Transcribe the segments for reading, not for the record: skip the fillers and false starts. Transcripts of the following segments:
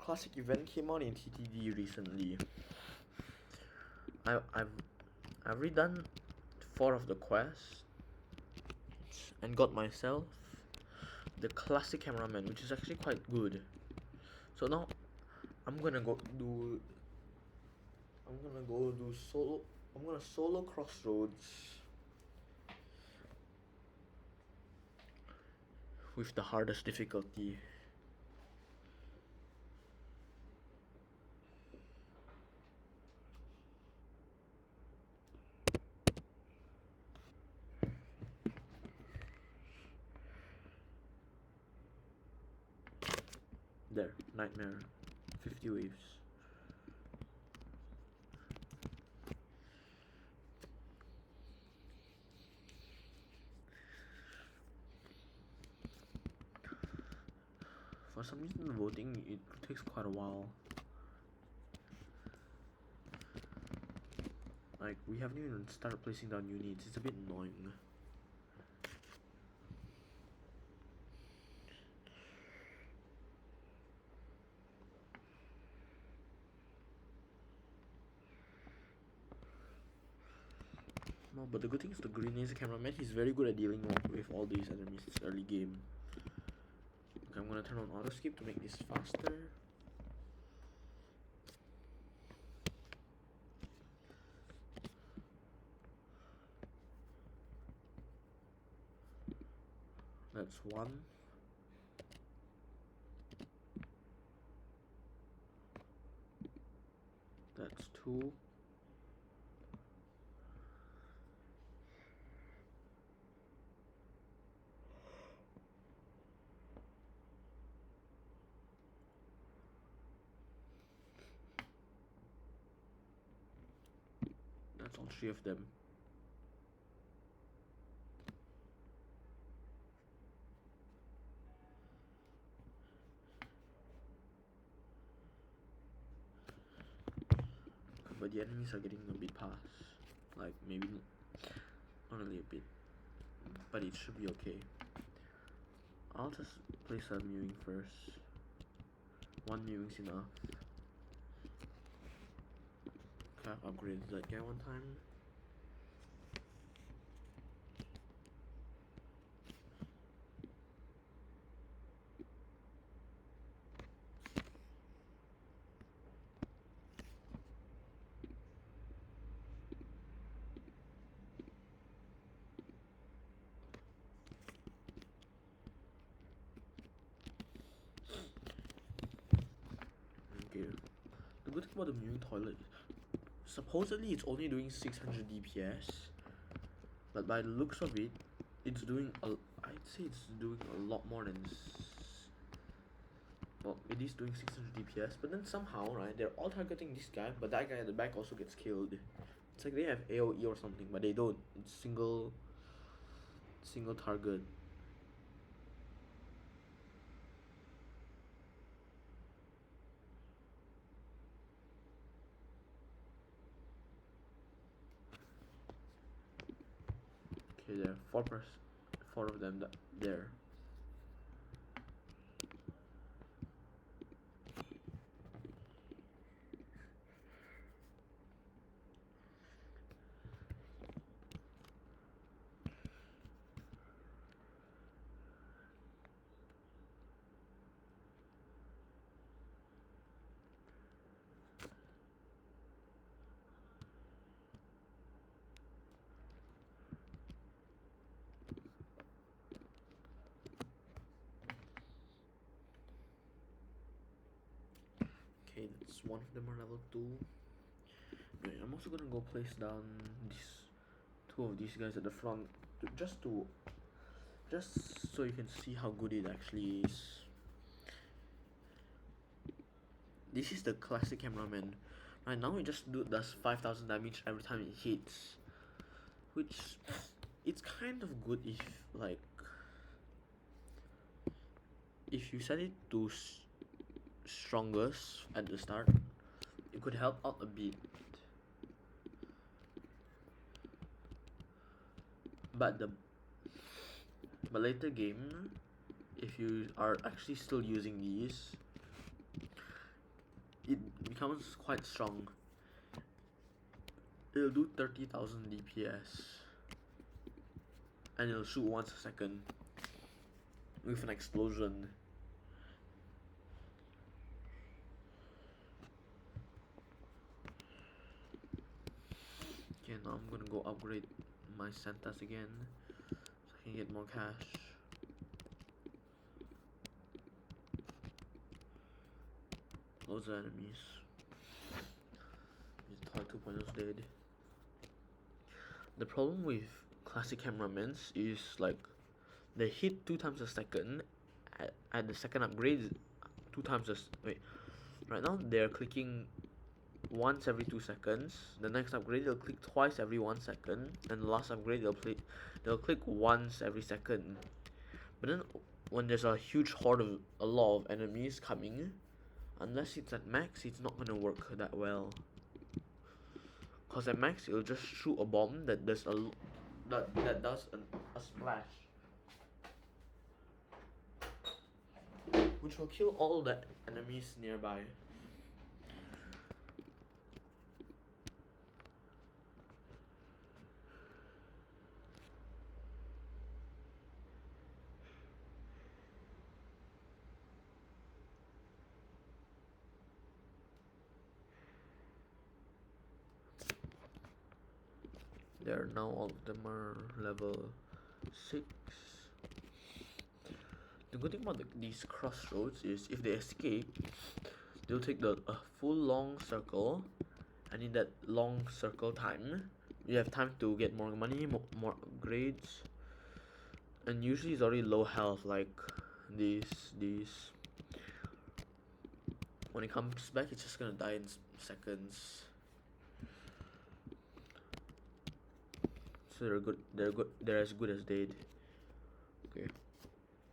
classic event came out in TTD recently. I've redone 4 of the quests and got myself the classic cameraman, which is actually quite good. So now I'm gonna do solo. I'm gonna solo Crossroads with the hardest difficulty. There, Nightmare, 50 waves. For some reason, the voting, it takes quite a while. Like, we haven't even started placing down units. It's a bit annoying. No, but the good thing is the green laser cameraman, he's very good at dealing with all these enemies early game. Okay, I'm gonna turn on auto skip to make this faster. That's 1. That's 2. That's all 3 of them. But the enemies are getting a bit past. Like, maybe not really a bit, but it should be okay. I'll just place a mewing first. 1 mewing's enough. Okay, I've upgraded that guy 1 time. Okay. The good thing about the mewing toilet, supposedly it's only doing 600 DPS, but by the looks of it, it's doing I'd say it's doing a lot more than well, it is doing 600 DPS, but then somehow, right, they're all targeting this guy, but that guy at the back also gets killed. It's like they have AoE or something, but they don't. It's single target. Okay, there are 4 of them there. Okay, that's 1 of them are level 2. Okay, I'm also gonna go place down these 2 of these guys at the front, just so you can see how good it actually is. This is the classic cameraman. Right now it just does 5,000 damage every time it hits, which it's kind of good if you set it to strongest at the start, it could help out a bit. But later game, if you are actually still using these, becomes quite strong. It'll do 30,000 DPS. And it'll shoot once a second. With an explosion. Okay, now I'm gonna go upgrade my Santas again. So I can get more cash. Loads of enemies. Toy 2.0 is dead. The problem with classic cameramans is like they hit 2 times a second at the second upgrade 2 times wait. Right now they're clicking once every 2 seconds. The next upgrade they'll click twice every 1 second, and the last upgrade they'll click once every second. But then when there's a huge horde of a lot of enemies coming, unless it's at max, it's not gonna work that well. Cause at max it'll just shoot a bomb that does a splash, which will kill all the enemies nearby. Now all of them are level 6. The good thing about these crossroads is if they escape, they'll take a full long circle, and in that long circle time, you have time to get more money, more upgrades, and usually it's already low health like these. When it comes back, it's just gonna die in seconds. So they're as good as dead. Okay.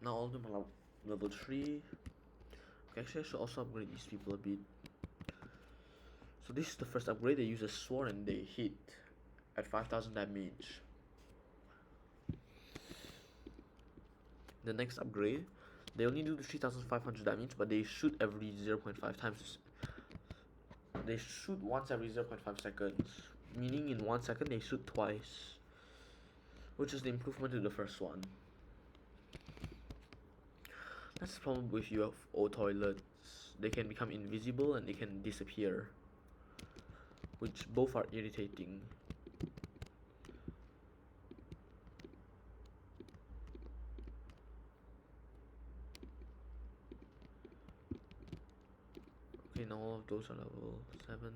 Now all of them are level 3. Okay, actually I should also upgrade these people a bit. So this is the first upgrade. They use a sword and they hit at 5,000 damage. The next upgrade, they only do 3,500 damage, but they shoot every 0.5 times. They shoot once every 0.5 seconds, meaning in 1 second they shoot twice, which is the improvement to the first one. That's the problem with UFO toilets. They can become invisible and they can disappear, which both are irritating. Okay, now all of those are level 7.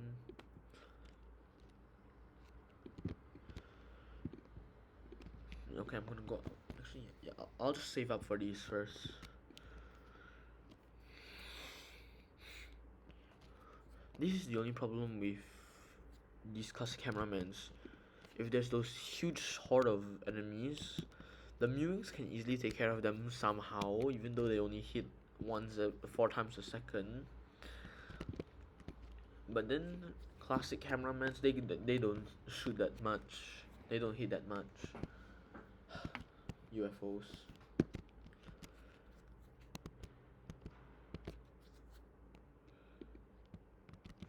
Okay, I'm gonna go. Actually, yeah, I'll just save up for these first. This is the only problem with these classic cameramans. If there's those huge horde of enemies, the Mewings can easily take care of them somehow, even though they only hit 4 times a second. But then classic cameramans, they don't shoot that much. They don't hit that much. UFOs.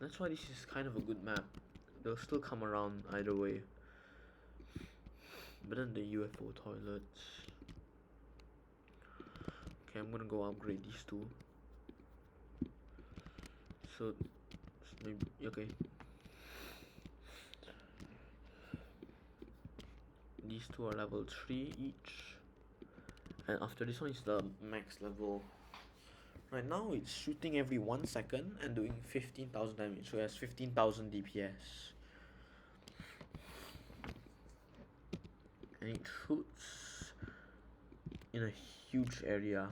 That's why this is kind of a good map. They'll still come around either way. But then the UFO toilets. Okay, I'm gonna go upgrade these two. So maybe okay. These two are level 3 each. And after this one is the max level. Right now it's shooting every 1 second and doing 15,000 damage, so it has 15,000 DPS. And it shoots in a huge area.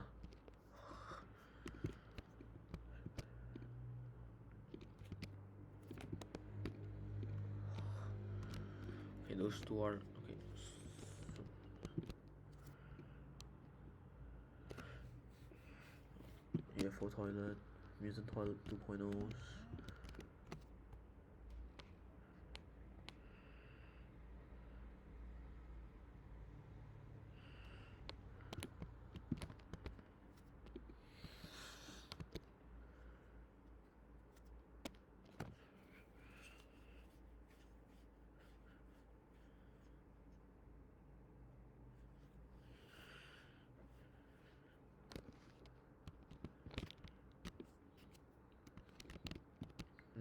Okay, those two are okay. UFO toilet, mutant toilet 2.0s.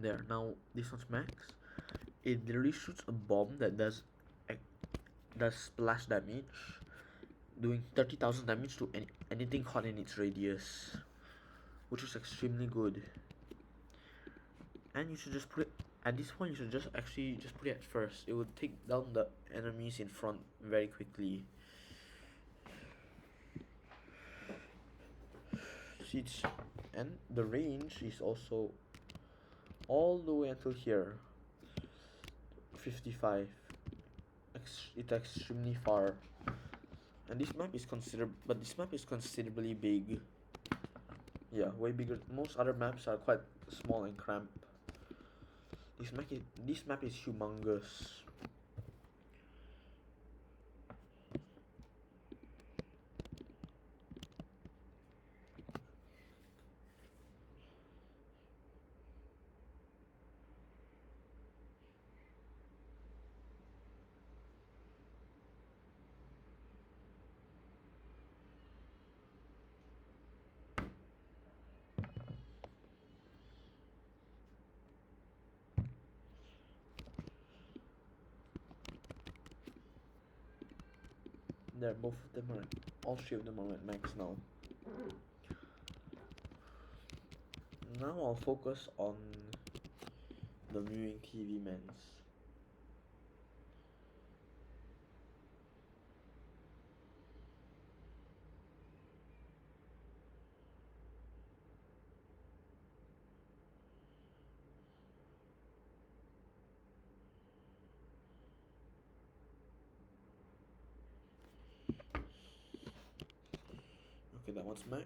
There, now this one's max. It literally shoots a bomb that does splash damage, doing 30,000 damage to anything hot in its radius, which is extremely good. And you should just put it at this point. You should just actually just put it at first. It would take down the enemies in front very quickly. See, and the range is also all the way until here. 55. It's extremely far. And this map is considerably big. Yeah, way bigger. Most other maps are quite small and cramped. This map is humongous. There, both of them are, all three of them are at max now. Now I'll focus on the viewing TV mans. Okay, that one's max.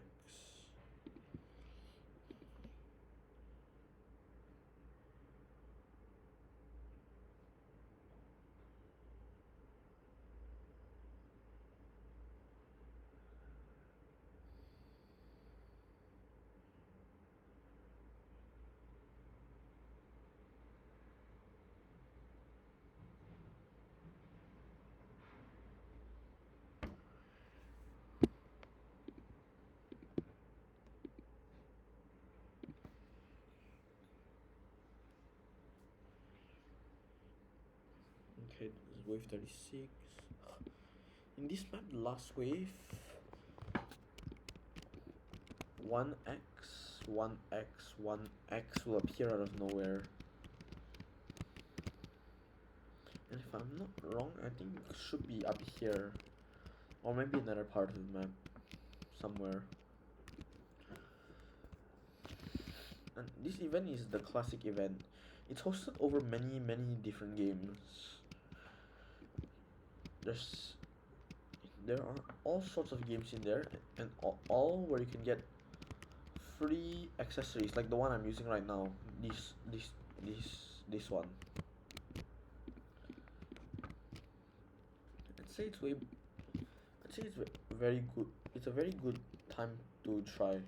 Okay, this is wave 36. In this map, the last wave, 1x, 1x, 1x will appear out of nowhere. And if I'm not wrong, I think it should be up here. Or maybe another part of the map. Somewhere. And this event is the classic event. It's hosted over many different games. There are all sorts of games in there, and all where you can get free accessories, like the one I'm using right now. This one. I'd say it's very good. It's a very good time to try,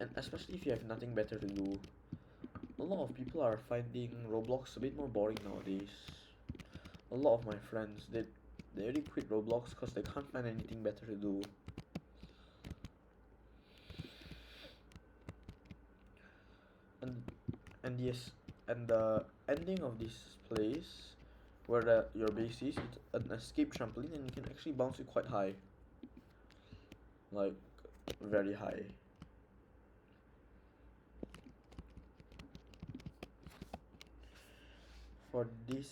and especially if you have nothing better to do. A lot of people are finding Roblox a bit more boring nowadays. A lot of my friends, they already quit Roblox because they can't find anything better to do. And yes, and the ending of this place, where your base is, it's an escape trampoline, and you can actually bounce it quite high, like very high. For these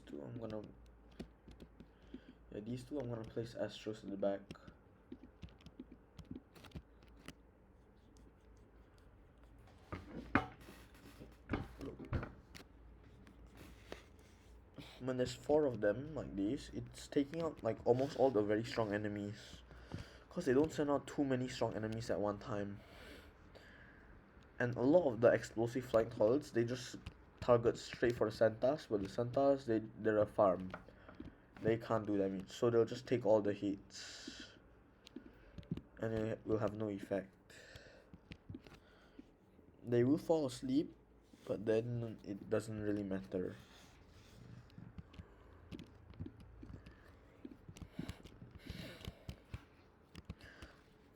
two, I'm gonna place Astros in the back. When there's 4 of them like this, it's taking out like almost all the very strong enemies, because they don't send out too many strong enemies at one time. And a lot of the explosive flying toilets, they just target straight for the Santas, but the Santas, they're a farm. They can't do damage, so they'll just take all the hits, and it will have no effect. They will fall asleep, but then it doesn't really matter.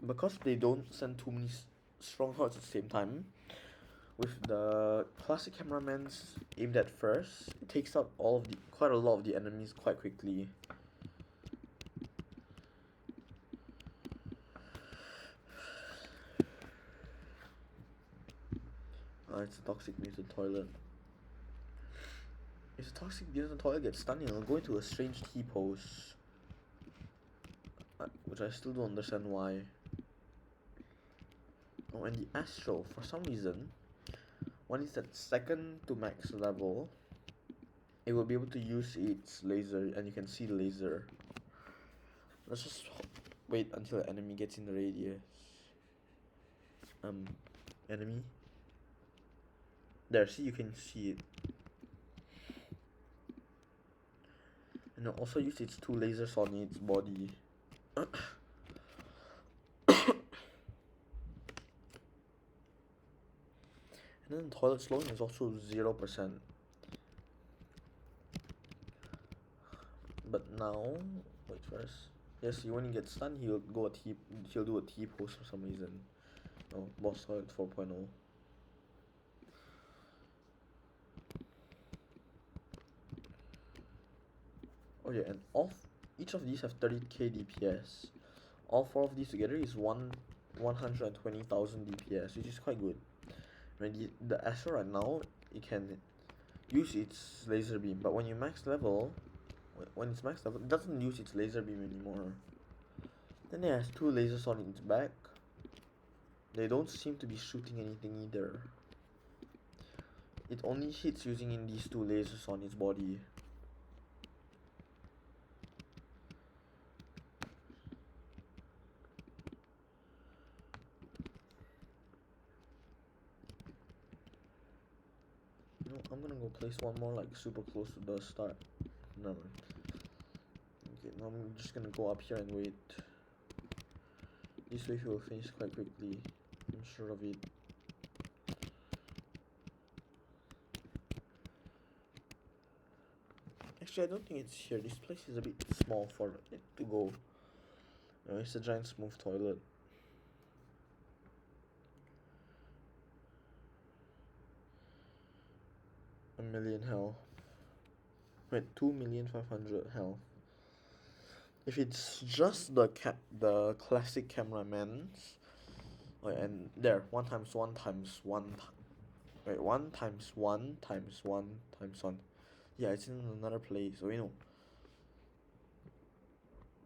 Because they don't send too many strong hearts at the same time, with the classic cameramans aimed at first, it takes out quite a lot of the enemies quite quickly. It's a toxic mutant toilet. If the toxic mutant toilet gets stunned, it'll go into a strange T-pose. Which I still don't understand why. Oh, and the Astro, for some reason, when it's at second to max level, it will be able to use its laser, and you can see the laser. Let's just wait until the enemy gets in the radius. Enemy? There, see, you can see it. And it'll also use its 2 lasers on its body. And then the toilet slowing is also 0%. But now, wait first. Yes, when he gets stunned, he'll do a T pose for some reason. Oh, boss toilet 4.0. Oh yeah, and each of these have 30k DPS. All 4 of these together is 120,000 DPS, which is quite good. When the Astro right now, it can use its laser beam, but when it's max level, it doesn't use its laser beam anymore. Then it has 2 lasers on its back. They don't seem to be shooting anything either. It only hits using in these 2 lasers on its body. You know, I'm gonna go place one more like super close to the start. Never mind. Okay, now I'm just gonna go up here and wait. This wave will finish quite quickly. I'm sure of it. Actually, I don't think it's here. This place is a bit small for it to go. No, it's a giant smooth toilet. A million health. Wait, 2,500,000 health. If it's just the classic cameramans, and there 1 times 1 times 1. Wait, 1 times 1 times 1 times 1. Yeah, it's in another place. So you know.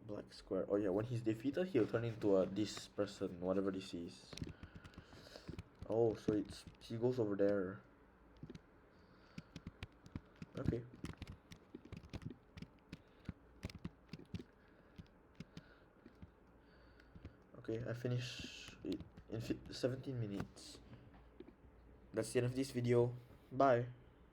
Black square. Oh yeah, when he's defeated, he'll turn into this person, whatever this is. Oh, so he goes over there. Okay. Okay, I finished it in 17 minutes. That's the end of this video. Bye.